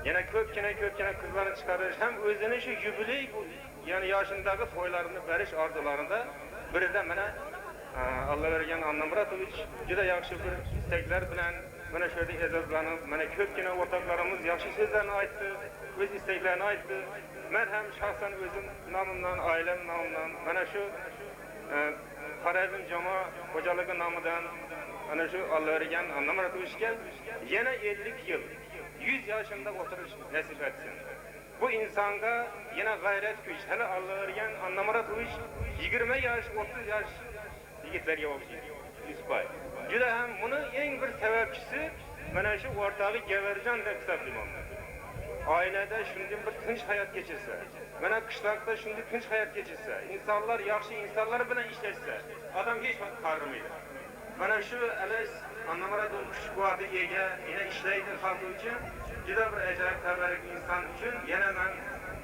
yana ko'pgina qizlarni chiqarish ham o'zini shu yubiley, ya'ni yoshindagi to'ylarini berish orzularida birida mana Allah bergan Anna Muratovich juda yaxshi bir istaklar bilan mana shu yerda e'zozlanib, mana ko'pgina o'rtoqlarimiz yaxshi so'zlarni aytdi, o'z istaklarini aytdi. Men ham shaxsan o'zim nomimdan, oilam nomidan mana shu Xorazm jamoa xo'jaligi nomidan ana shu Allah bergan Anna Muratovichga yana 50 yil 100 yaşında o'tirish nasib etsin. Bu insonga yana g'ayrat kuch, hali Allah bergan Anna Muratovich 20 yosh, 30 yosh yigitlarga o'xshaydi. Isbay. Juda ham buni eng bir sababchisi mana shu o'rtog'i Gavarjon deb hisoblayman. Oilada shunday bir tinch hayot kechirsa, mana qishloqda shunday tinch hayot kechirsa, insonlar yaxshi insonlar bilan ishlashsa, odam hech vaqt qarimaydi. Mana shu Alas Anna Muratovich kuch quvvati ega, yana ishlaydi xalq uchun, juda bir ajoyib tabarak inson uchun yana men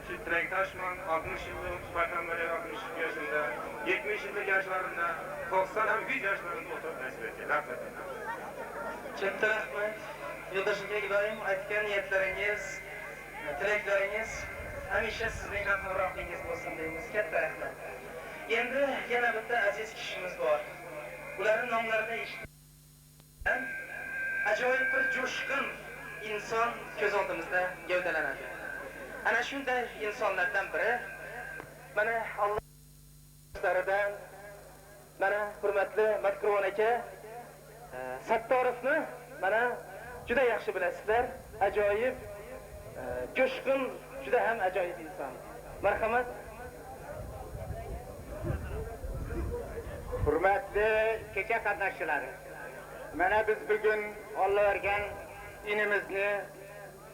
shu tilakdoshman. 60 yillik payg'ambarlar 60 yoshida, 70 yillik yoshlarida, 90 ham 100 yoshlarida o'tirib nasib etdi. Rahmat. Katta rahmat. Yo'ldoshiga iloyim aytgan niyatlaringiz, tilaklaringiz hamisha sizning hamrohligingiz bo'lsin deymiz. Katta rahmat. Endi yana bitta aziz kishimiz bor. Ularning nomlarini eshitgan ajoyib bir jo'shqin inson ko'z oldimizda gavdalanadi. Ana shunday insonlardan biri mana Alloh dostlaridan mana hurmatli Makron aka Sattorovni mana juda yaxshi bilasizlar. Ajoyib jo'shqin, juda ham ajoyib inson. Marhamat. Hurmatli kecha qatnashchilari, mana biz bugun Alloh bergan inimizni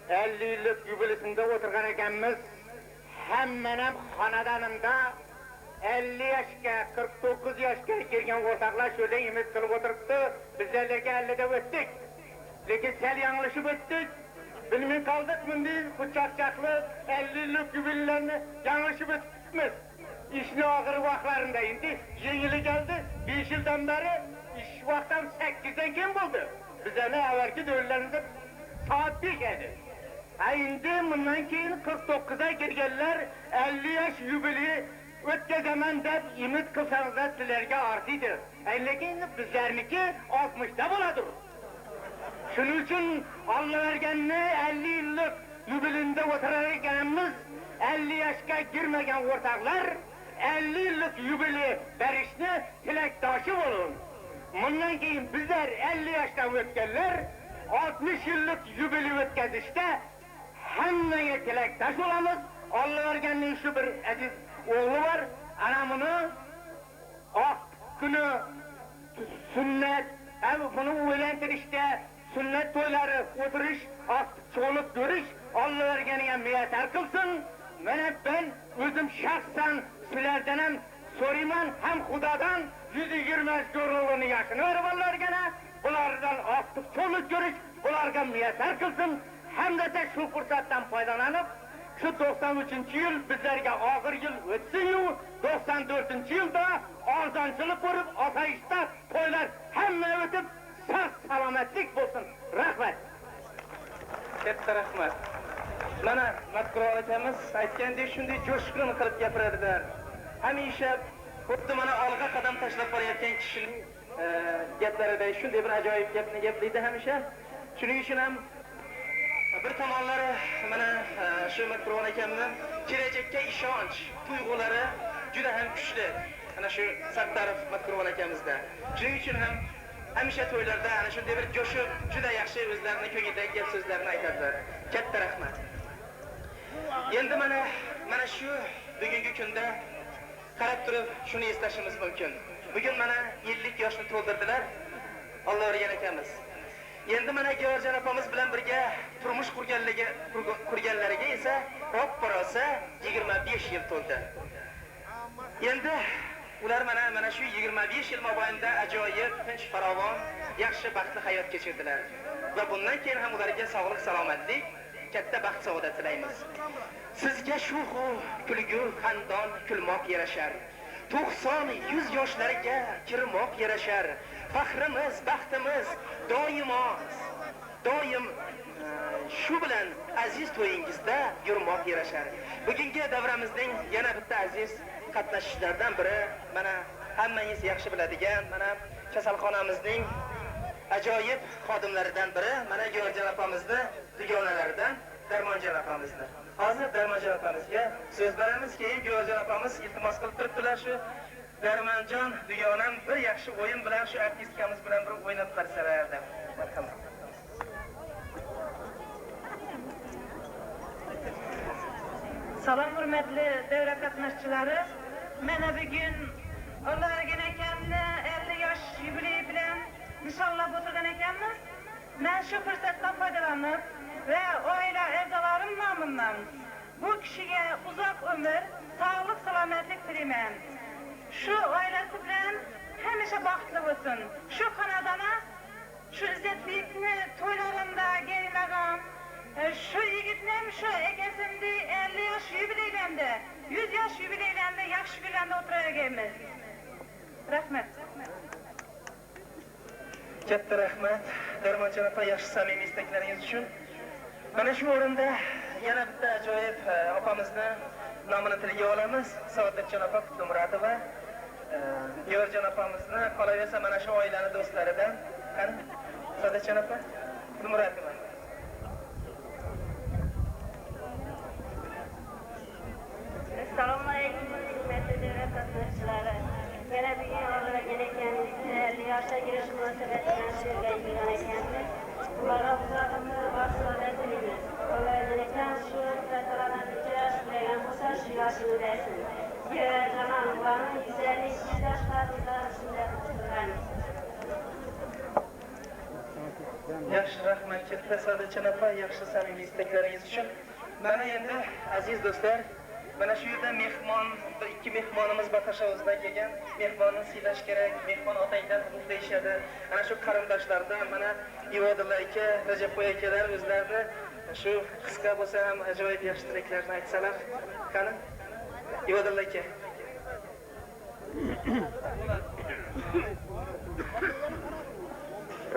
50 yillik yubileyisida o'tirgan ekanmiz. Hammanam xonadonimda 50 yoshga, 49 yoshga kirgan o'rtoqlar shu yerda imid qilib o'tiribdi. Bizlarga 50 da o'tdik. Lekin sal yanglishib o'tdik. Bilmay qoldik, bunday xuchaqchaqli 50 yillik yubileylarni yanglishib o'tibmiz. İşni ağır vaqtlarında indi, yengili geldi, 5 yıldan beri iş vaqtdan 8'den kim buldu? Bize ne evvelki dövrlerimizde saat 5 idi. Indi bundan keyin 49'a girgenler 50 yaş yubileyi ötkezemen deb imid kılsanız da sizlerge artıydı. Lekin bizlerniki 60'da buladır. Şunun için Allah vergenini 50 yıllık yubilinde oturarkenimiz 50 yaşka girmegen ortaklar 50 yıllık yubiley berişni tilektaşı olun. Bundan keyin bizler 50 yaştan ötkenler 60 yıllık yubiley ötkezişte hemmeye tilektaş olamız. Allah vergenliğin şu bir aziz oğlu var. Anamını ak günü sünnet, bunu öğlendirişte sünnet toyları oturuş, ak çoluk görüş Allah vergenliğe miyeter kılsın. Ben özüm şahsen sizlerden hem sorayman hem Xudadan 120 görülünü yaşını verip gene. Bulardan aktif çoluk görüş, bularga miyeter kılsın. Hem de şu fırsattan faydalanıp şu 93. yıl bizlerge ağır yıl ötsün, 94. yılda arzançılık vurup asayişta toylar hemme ötüp sağ salametlik bulsun. Rahmet. Katta rahmat. Mana Makron akamiz aytgandek shunday jo'shqin qilib gapiradilar. Hamisha xuddi mana olg'a qadam tashlab borayotgan kishining gaplariday shunday bir ajoyib gapni gaplaydi hamisha. Shuning uchun ham bir tomonlari mana shu Makron akamning kelajakka ishonch tuyg'ulari juda ham kuchli. Ana shu Sattorov Makron akamizda. Shuning uchun ham hamisha to'ylarda ana shunday bir jo'shib, juda yaxshi o'zlarining ko'ngildagi gap so'zlarini aytadilar. Katta rahmat. Endi mana shu bugungi kunda qarab turib shuni eslashimiz mumkin. Bugun mana 50 yoshni to'ldirdilar. Alloh o'rgan akamiz. Endi mana Georgian opamiz bilan birga turmush qurganlariga esa hop-parosa 25 yil to'ldi. Endi ular mana shu 25 yil mobaynida ajoyib, tinch, farovon, yaxshi, baxtli hayot kechirdilar. Va bundan keyin ham ularga sog'lik, salomatlik, katta baxt saodat tilaymiz. Sizga shu kulgu, xandon, kulmoq yarashar. 90-100 yoshlarga kirmoq yarashar. Faxrimiz, baxtimiz doim shu bilan aziz to'yingizda yurmoq yarashar. Bugungi davramizning yana bitta aziz qatnashchilardan biri, mana hammangiz yaxshi biladigan, mana kasalxonamizning ajoyib xodimlaridan biri, mana Georgiy opamizning dugonalaridan Darmonjon opamizni. Hozir Darmonjon opamizga so'z beramiz, keyin Georgiy opamiz iltimos qilib turibdilar, shu Darmonjon dugonam bir yaxshi o'yin bilan shu artistkamiz bilan bir o'ynab bersalar deb. Marhamat. Salom hurmatli davra qatnashchilari. Mana bugun Allohga akamni 50 yosh yubiley bilan nishonlab o'tirgan ekanmiz. Men shu fursatdan foydalanib va oila a'zolarim nomidan bu kishiga uzoq umr, sog'lik, salomatlik tilayman. Shu oilasi bilan hamisha baxtli bo'lsin. Shu xonadona, shu izzatlikni to'ylarimda gelmagan şu yigitnim şu ekesimdi 50 yosh yubileylarida, 100 yosh yubileylarida yaxshi kunlarda o'tirayotganmiz. Rahmat. Katta rahmat Darmonjon opa yaxshi samimiy istaklaringiz uchun. Mana shu o'rinda yana bitta ajoyib opamizni nomini tilga olamiz. Saodatjon opa Qutmuratova. Georgiy opamizni qolaversa mana shu oilani do'stlaridan. Qani? Saodatjon opa Qutmuratova. Assalomu alaykum, hurmatli davra qatnashchilari. Yana bugun Allohga akamizga 50 yoshga kirish munosabati bilan she'rga yig'ilgan ekanmiz. Ularga uzoq umr va salomat tilaymiz. Allohga akam shu qatlarimizni yaxshilagan bo'lsa, shu yoshini bersin. Jamoa ularni 150 yosh qadrida shunday qilamiz. Yaxshi rahmat katta Saodatjon opa, yaxshi samimiy istaklaringiz uchun. Mana endi aziz do'stlar, mana shu yerda mehmon, ikki mehmonimiz Batashovuzdan kelgan. Mehmonni siylash kerak, mehmon otangdan hurmat deyishadi. Mana shu qarindoshlardan mana Ivodilla aka, Rajabboy akalar o'zlarini shu qisqa bo'lsa ham ajoyib yaxshi tilaklarni aytsalar. Qani? Ivodilla aka.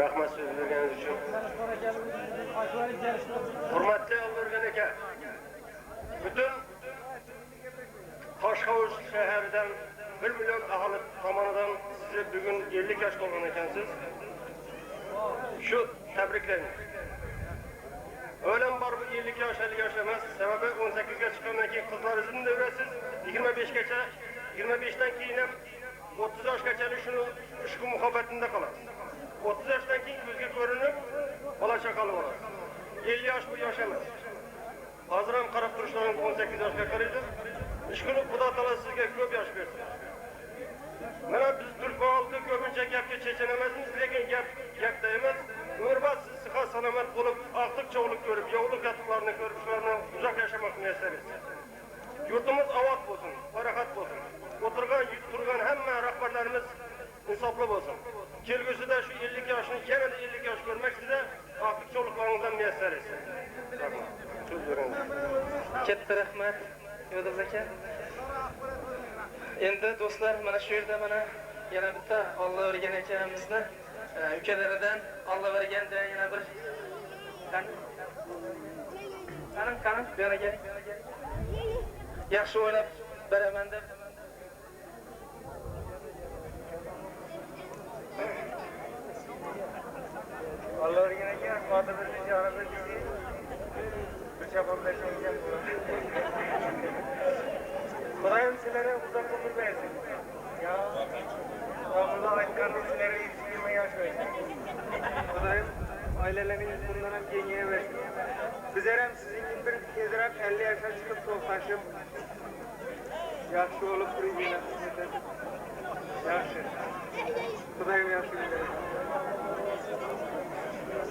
Rahmat so'z berganingiz uchun. Hurmatli Alloh aka. Butun Toshhovuz shahridan 1 million aholi tomonidan siz bugun 50 yosh to'lgan ekansiz. Shu tabriklayman. O'lim bor bu 50 yosh, 50 yosh emas. Sababi 18 ga chiqqandan keyin qizlaringizni devrasiz, 25 gacha, 25 dan keyin ham 30 yoshgacha shuni ushbu muhabbatida qolasiz. 30 yoshdan keyin ko'zga ko'rinib, bola chaqali bo'lasiz. 50 yosh bu yosh emas. Hozir ham qarab turishlaringiz 18 yoshga qaraydi. Ishqini Xudo taolo sizga ko'p yosh bersin. Mana biz turkmanlar ko'pincha gapga chechan emasmiz, lekin gapda emas, umrbod sihat salomat bo'lib, aqliq cho'g'lik ko'rib, yovliq yatuqlarni ko'rib, shularni uzoq yashamoqni istaymiz. Yurtimiz obod bo'lsin, farohat bo'lsin. O'tirgan, turgan hamma rahbarlarimiz insofli bo'lsin. Kelgusida shu 50 yoshni yanada 50 yosh ko'rmaksizda aqliq cho'g'liklaringizdan muyassar etsin. Katta rahmat Yodil aka. Endi do'stlar, mana shu yerda mana yana bitta Alloh o'rgan akamizni ukalaridan Alloh o'rganda yana bir qani bu yerga yaxshi o'ylab beraman deb Alloh o'rgan aka, xodimizni jonimiz bir chaqirlashgan bo'ladi. Xudoyim sizlarga uzoq umr bersin. Ya, Alloh aytgandek sizlarga 20 yosh bersin. Xudoyim oilalaringiz bundan ham kengayversin. Bizlar ham sizning bir tezroq 50 yoshga chiqib to'xtashib, yaxshi bo'lib turibmiz. Yaxshi. Xudoyim yaxshi bersin.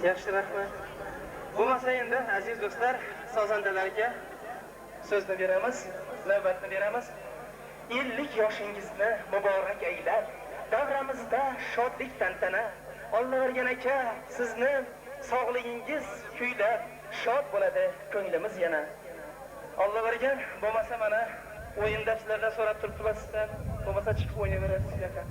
yaxshi rahmat. Bo'lmasa endi aziz do'stlar, sozandalarga so'zni beramiz, navbatni beramiz. 50 yoshingizni muborak aylab, davramizda shodlik tantana. Alloh o'rgan aka, sizni sog'ligingiz kuylab, shod bo'ladi ko'nglimiz yana. Alloh o'rgan, bo'lmasa mana o'yinda sizlardan so'rab turibdilar sizdan, bo'lmasa chiqib o'ynayverasiz aka.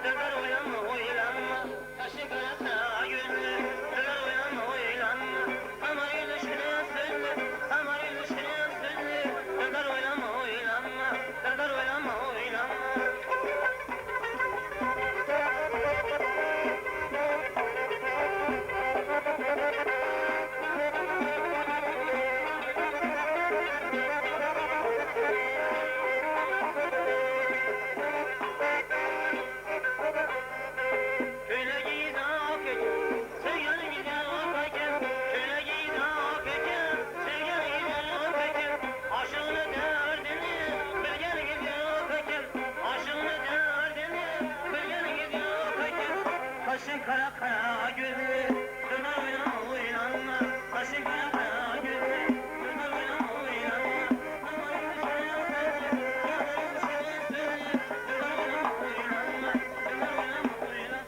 Dırdar oynama oynama taşı kara gönlü Dırdar oynama oynama Amar ilişkine sönlü Amar ilişkine sönlü Dırdar oynama oynama Dırdar oynama oynama Kaşın kara kara gözü, döner oynama oynanma. Kaşın kara kara gözü, döner oynama oynanma. Ama ilişkine sönlü, ilişkine sönlü, döner oynama oynanma, döner oynama oynanma.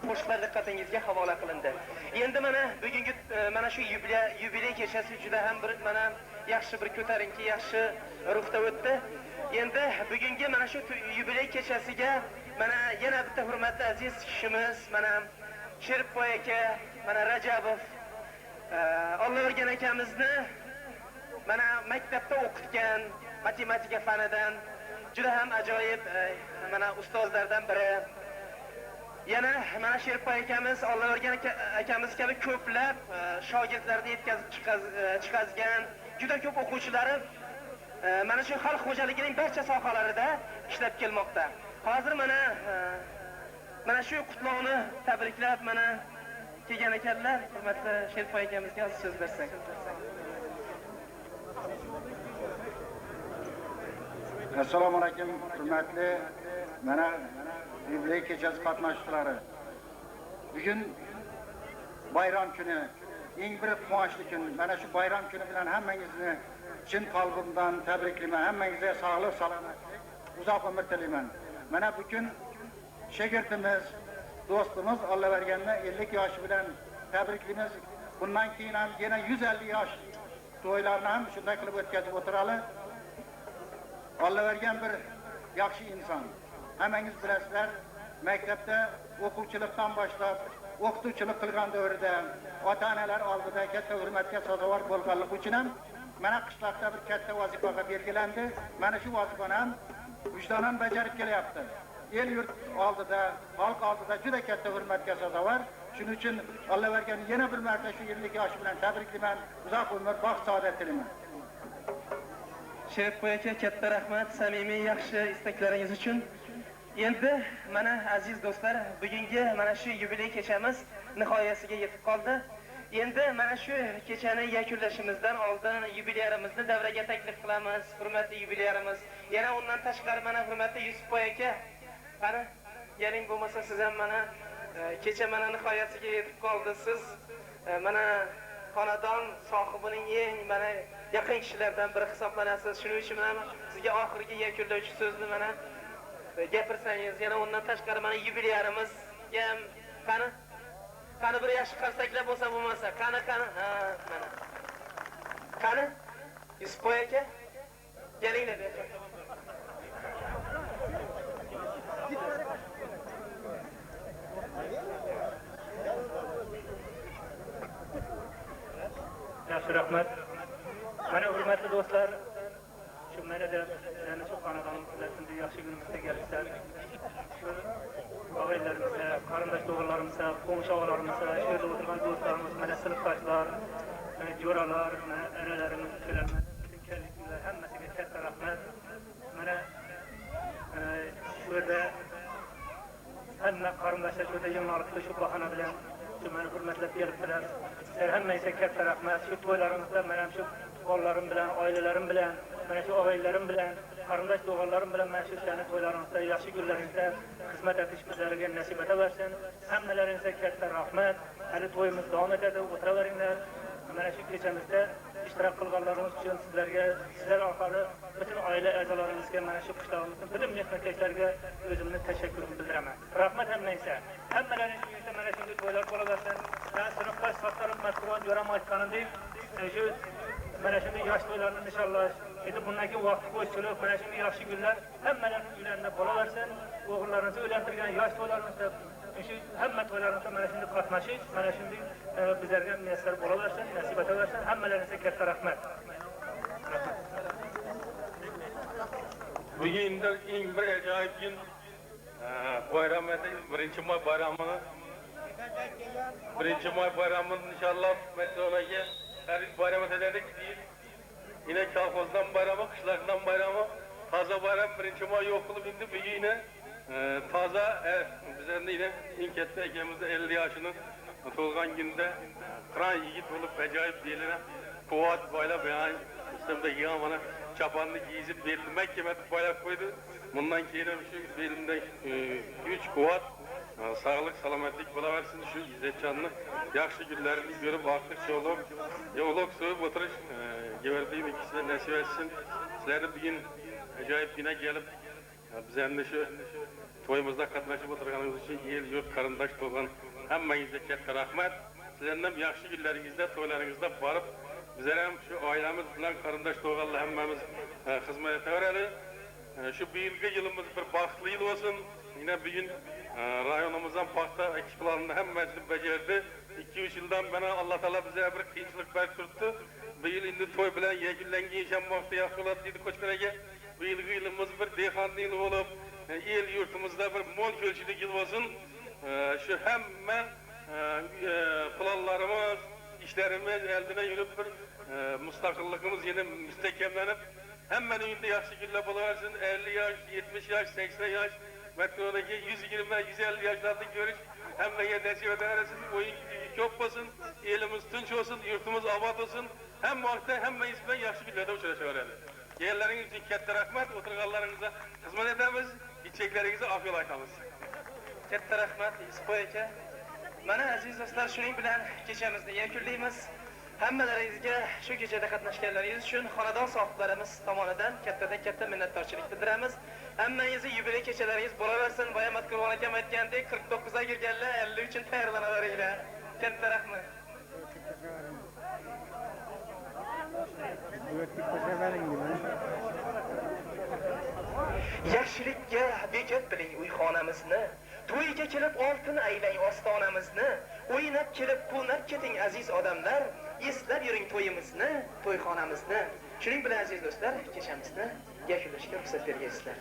Qo'shiqlar diqqatingizga havola qilindi. Endi mana bugungi mana shu yubiley kechasi juda ham bir mana yaxshi bir ko'tarinki, yaxshi ruhda o'tdi. Endi bugungi mana shu yubiley kechasiga mana yana bitta hurmatli aziz kishimiz mana Sheribboy aka, mana Rajabov Alloh o'rgan akamizni mana maktabda o'qitgan matematika fanidan juda ham ajoyib mana ustozlardan biri. Yana mana Sheribboy akamiz Alloh o'rgan akamiz kabi ko'plab shogirdlarni yetkazib chiqazgan, juda ko'p o'quvchilari mana shu xalq xo'jaligining barcha sohalarida ishlab kelmoqda. Hozir mana shu qutlovni tabriklab mana kelgan ekanlar. Hurmatli Sheribboy akamizga so'z bersak. Assalomu alaykum, hurmatli mana yubiley kechasi qatnashchilari. Bugun bayram kuni, eng bir quvonchli kun. Mana shu bayram kuni bilan hammangizni chin qalbimdan tabriklayman. Hammangizga sog'lik, salomatlik, uzoq umr tilayman. Mana bugun shogirdimiz, do'stimiz Alloh berganini 50 yoshi bilan tabriklaymiz. Bundan keyin ham yana 150 yosh to'ylarni ham shunday qilib o'tkazib o'tiramiz. Alloh bergan bir yaxshi inson. Hammangiz bilasizlar, maktabda o'quvchilikdan boshlab o'qituvchilik qilgan davrida ota-onalar oldida katta hurmatga sazovor bo'lganligi uchun ham mana qishloqda bir katta vazifaga belgilandi. Mana shu vazifani ham vijdonan bajarib kelyapti. El yurt oldida, xalq oldida juda katta hurmatga sazovor. Shuning uchun Alloh bergan yana bir marta shu 50 yosh bilan tabriklayman. Uzoq umr, baxt, saodat tilayman. Sherikboy aka, katta rahmat samimiy yaxshi istaklaringiz uchun. Endi mana aziz do'stlar, bugungi mana shu yubiley kechamiz nihoyasiga yetib qoldi. Endi mana shu kechani yakunlashimizdan oldin yubileyimizni davraga taklif qilamiz. Hurmatli yubileyimiz. Yana undan tashqari mana hurmatli Yusufboy aka, qani keling bo'lmasa siz ham mana kecha mana nihoyasiga yetib qoldisiz. Mana xonadon sohibining eng mana yaqin kishilardan biri hisoblanasiz. Shuning uchun mana sizga oxirgi yakunlovchi so'zni mana gapirsangiz, yana undan tashqari mana yubileyimiz ham qani bir yaxshi qarsaklar bo'lsa bo'lmasa, qani ha mana. Qani Yusufboy aka, kelinglar bu yoqqa. Yaxshi rahmat. Mana hurmatli do'stlar, shu mana shu xonadonimizda yaxshi kunimizga kelishlar. Shu og'aylarimizga, qarindosh o'g'illarimizga, qo'shni og'alarimizga, shu yerda o'tirgan do'stlarimiz, mana sinfdoshlar, jo'ralar, aralarimiz, ukalarimiz, kelishlar, hammasiga katta rahmat. Mana shu yerda hamma qarindoshlar shu yerda yig'ilib shu bahona bilan shu meni hurmatlab kelibdilar. Sizlar hammangizga katta rahmat. Shu to'ylarimizda mana shu bolalarim bilan, oilalarim bilan, mana shu og'aylarim bilan, qarindosh o'g'illarim bilan mana shu sizlarning to'ylaringizda, yaxshi kunlaringizda xizmat etish bizlarga nasib etaversin. Hammalaringizga katta rahmat. Hali to'yimiz davom etadi, o'tiraveringlar. Mana shu kechamizda ishtirok qilganlarimiz uchun sizlar orqali butun oila a'zolarimizga, mana shu qishlog'imizning butun mehnatkashlarga o'zimni tashakkurimni bildiraman. Rahmat hammangizga. Hammalaringiz uchun mana shunday to'ylar bo'laversin. Sinfdosh soqlarim Matron Jo'ram aytganidek, shu mana shunday yosh to'ylarni nishonlash, endi bundan keyin vaqt qo'shilib, mana shunday yaxshi kunlar hammalarining uylarida bo'laversin. O'g'illaringizni uylantirgan yosh to'ylarimizda shu hamma to'ylarimizda mana shunday qatnashish, mana shunday bizlarga muyassar bo'laversin, nasib etaversin. Hammalaringizga katta rahmat. Bugün eng bir ajoyib kun bayram edi. 1-May bayramini. 1-May bayramini inshaalloh Maktonaga xarid bayram ededik. Yine kolxozdan bayramı, qishloqdan bayramı, toza bayram 1-May yo'q qilib endi bugün toza bizlarni yine eng katta akamiz 50 yoshini to'lgan kunda qiron yigit bo'lib ajoyib deyiladi. Quvvat boylab yani üstümde yığan bana çapanını giyizip belirmek kemet boylab koydu. Bundan keyin şu belimde güç, kuvvet, sağlık, salametlik bulaversin. Şu İzzetcan'ın yaxşı günlerini görüp artık yoluk soğuk oturuş geberdiğim ikisine nasip etsin. Sizler de bugün acayip güne gelip bizlerle şu toyumuzda katlaşıp oturganımız için el, yurt, karındaş olan hemmenize katta rahmet. Sizlerden yaxşı günlerinizde, toylarınızda varıp bizler hem şu ailemiz bilen karındaş doğalla hemmemiz hizmet edevereli. Şu bir yılımız bir baxtlı yıl olsun. Yine bugün rayonumuzdan paxta ekip planını hemmemiz becerdi. 2-3 yıldan bana Allah Teala bize bir kıyınçılık berkturttu. Bu yıl indi toy bilen yekillengi yaşanmakta yaxşı olat deydi Koçkara'ya. Bu yılımız bir dehanlı yıl olup el yurtumuzda bir mol kölçülük yıl olsun. Şu hemen planlarımız, işlerimiz eldine yürüp bir müstakilliğimiz yine müstekemlenip hemen önünde yaxşı günler buluversin. 50 yaş, 70 yaş, 80 yaş, Metro'daki 120-150 yaşlarda görüş hemen nasip edersin. Oyun çok olsun, elimiz tunç olsun, yurtumuz abat olsun. Hem vakti hem meclisden yaxşı günlerde uçuruşuverelim. Yerleriniz için katta rahmet, oturganlarınıza hizmet edemiz, içeceklerinize afiyet aytamiz. Katta rahmat Yusufboy aka. Mana aziz do'stlar, shuning bilan kechamizni yakunlaymiz. Hammalaringizga shu kechada qatnashganlaringiz uchun xonadon sohiblarimiz tomonidan katta minnatdorchilik bildiramiz. Hammangizning yubiley kechalaringiz bo'laversin. Boya Matkurvon akam aytgandek 49 ga kirganlar 50 uchun tayyorlanaveringlar. Katta rahmat. Yaxshilikka bekat biling uyxonamizni. To'yga kelib oltin aylang ostonamizni. O'ynab kelib quvnab keting aziz odamlar. Eslab yuring to'yimizni, to'yxonamizni. Shuning bilan aziz do'stlar, kechamizni yakunlashga ruxsat bergaysizlar.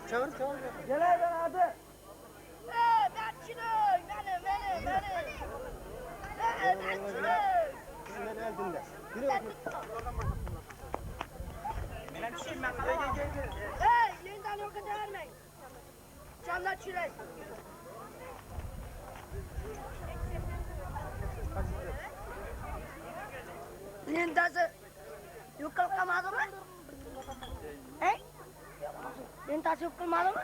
Çağır. Gel hadi. Hey, yeniden yok edermeyin. Canlar çürek. Lintası yok kalkamadı mı? He? Lintası yok kalmadı mı?